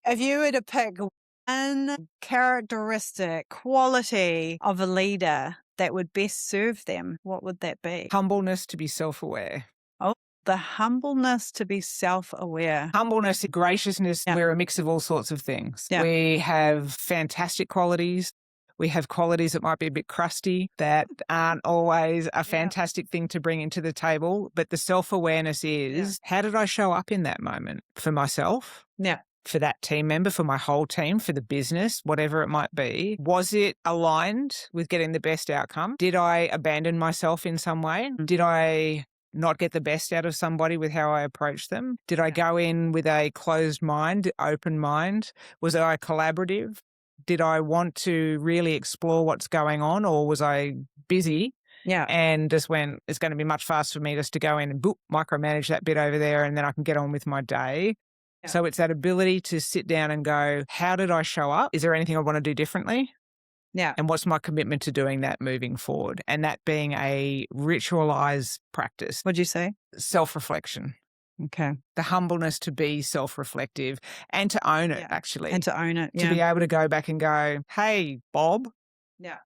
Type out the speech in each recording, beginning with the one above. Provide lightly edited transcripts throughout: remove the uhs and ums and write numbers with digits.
If you were to pick one characteristic, quality of a leader that would best serve them, what would that be? Humbleness to be self-aware. Oh, the humbleness to be self-aware. Humbleness, graciousness, Yeah. we're a mix of all sorts of things. Yeah. We have fantastic qualities. We have qualities that might be a bit crusty, that aren't always a fantastic thing to bring into the table. But the self-awareness is, how did I show up in that moment for myself? Yeah. For that team member, for my whole team, for the business, whatever it might be. Was it aligned with getting the best outcome? Did I abandon myself in some way? Did I not get the best out of somebody with how I approached them? Did I go in with a closed mind, open mind? Was I collaborative? Did I want to really explore what's going on, or was I busy? Yeah. And just went, it's going to be much faster for me just to go in and boop, micromanage that bit over there, and then I can get on with my day. Yeah. So it's that ability to sit down and go, how did I show up? Is there anything I want to do differently? Yeah. And what's my commitment to doing that moving forward? And that being a ritualized practice. What'd you say? Self-reflection. Okay. The humbleness to be self-reflective and to own it, actually. And to own it, To be able to go back and go, hey, Bob,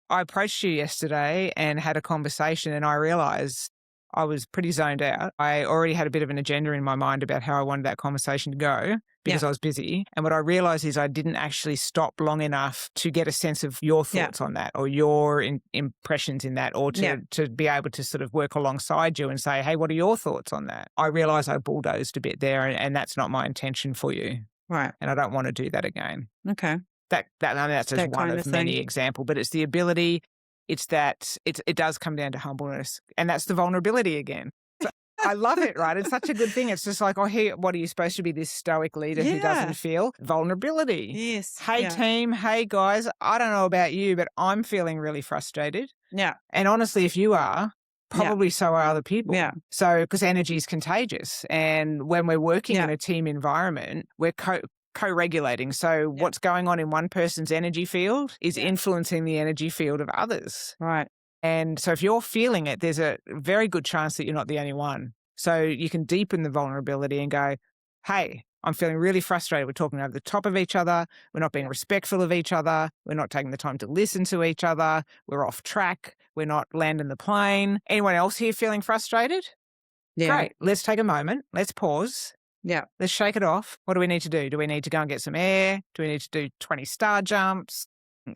I approached you yesterday and had a conversation, and I realized I was pretty zoned out. I already had a bit of an agenda in my mind about how I wanted that conversation to go because I was busy. And what I realized is I didn't actually stop long enough to get a sense of your thoughts on that, or your impressions in that, or to be able to sort of work alongside you and say, hey, what are your thoughts on that? I realized I bulldozed a bit there, and that's not my intention for you. Right. And I don't want to do that again. Okay. That's just that one kind of of many thing. examples, but it's the ability, it's that it does come down to humbleness, and that's the vulnerability again. So I love it, right? It's such a good thing. It's just like, oh, here, what are you supposed to be, this stoic leader who doesn't feel vulnerability? Yes. Hey team, hey guys, I don't know about you, but I'm feeling really frustrated. Yeah. And honestly, if you are, probably so are other people. Yeah. So, because energy is contagious, and when we're working in a team environment, we're co-regulating. So what's going on in one person's energy field is influencing the energy field of others. Right. And so if you're feeling it, there's a very good chance that you're not the only one. So you can deepen the vulnerability and go, hey, I'm feeling really frustrated. We're talking over the top of each other. We're not being respectful of each other. We're not taking the time to listen to each other. We're off track. We're not landing the plane. Anyone else here feeling frustrated? Yeah. Great. Let's take a moment. Let's pause. Yeah. Let's shake it off. What do we need to do? Do we need to go and get some air? Do we need to do 20 star jumps?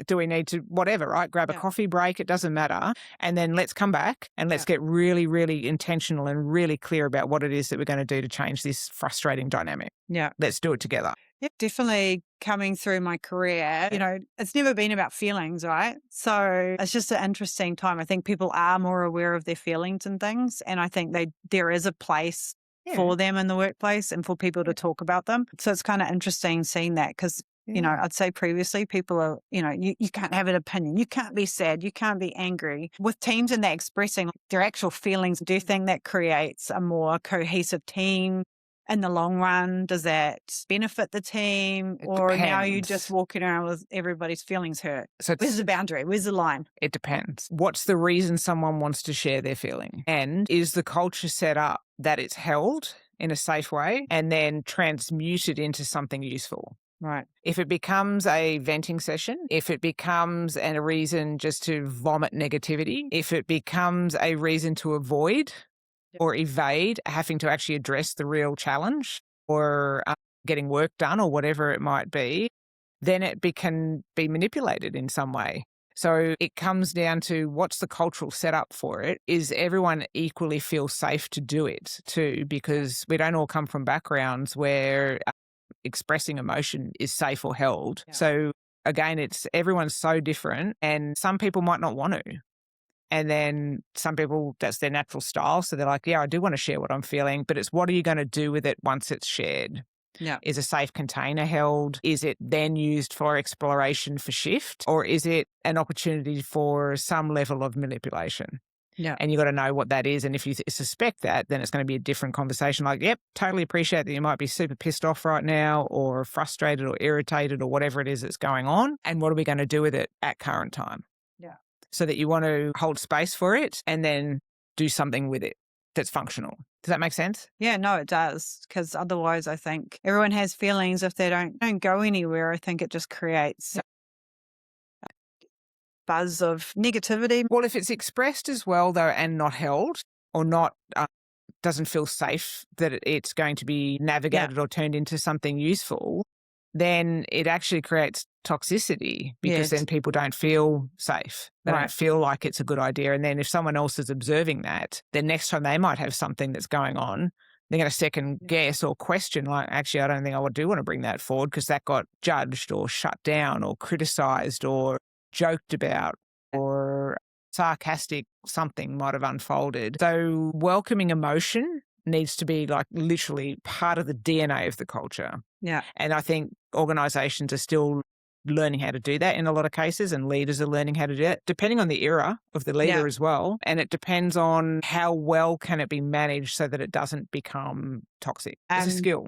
Do we need to whatever, right? Grab a coffee break. It doesn't matter. And then let's come back and let's get really, really intentional and really clear about what it is that we're going to do to change this frustrating dynamic. Yeah. Let's do it together. Yeah, definitely coming through my career, it's never been about feelings, right? So it's just an interesting time. I think people are more aware of their feelings and things. And I think there is a place for them in the workplace and for people to talk about them. So it's kind of interesting seeing that because, I'd say previously people are, you can't have an opinion. You can't be sad. You can't be angry. With teams and they're expressing their actual feelings, do you think that creates a more cohesive team? In the long run, does that benefit the team? Or now you're just walking around with everybody's feelings hurt? So where's the boundary? Where's the line? It depends. What's the reason someone wants to share their feeling? And is the culture set up that it's held in a safe way and then transmuted into something useful? Right. If it becomes a venting session, if it becomes a reason just to vomit negativity, if it becomes a reason to avoid or evade having to actually address the real challenge or getting work done or whatever it might be, then it can be manipulated in some way. So it comes down to what's the cultural setup for it. Is everyone equally feel safe to do it too? Because we don't all come from backgrounds where expressing emotion is safe or held. Yeah. So again, everyone's so different and some people might not want to. And then some people, that's their natural style. So they're like, yeah, I do want to share what I'm feeling, but it's what are you going to do with it once it's shared? Yeah. Is a safe container held? Is it then used for exploration for shift? Or is it an opportunity for some level of manipulation? Yeah. And you got to know what that is. And if you suspect that, then it's going to be a different conversation. Like, yep, totally appreciate that you might be super pissed off right now or frustrated or irritated or whatever it is that's going on. And what are we going to do with it at current time? Yeah. So that you want to hold space for it and then do something with it that's functional. Does that make sense? Yeah, no, it does. Because otherwise, I think everyone has feelings. If they don't go anywhere, I think it just creates a buzz of negativity. Well, if it's expressed as well, though, and not held or not doesn't feel safe that it's going to be Yeah, navigated or turned into something useful, then it actually creates toxicity because yes, then people don't feel safe. They don't right. feel like it's a good idea. And then if someone else is observing that, then next time they might have something that's going on, they're going to second Yeah, guess or question, like, actually, I don't think I do want to bring that forward because that got judged or shut down or criticized or joked about or sarcastic something might have unfolded. So welcoming emotion needs to be like literally part of the DNA of the culture. yeah, And I think organizations are still learning how to do that in a lot of cases, and leaders are learning how to do it, depending on the era of the yeah. leader as well. And it depends on how well can it be managed so that it doesn't become toxic. It's a Um, skill.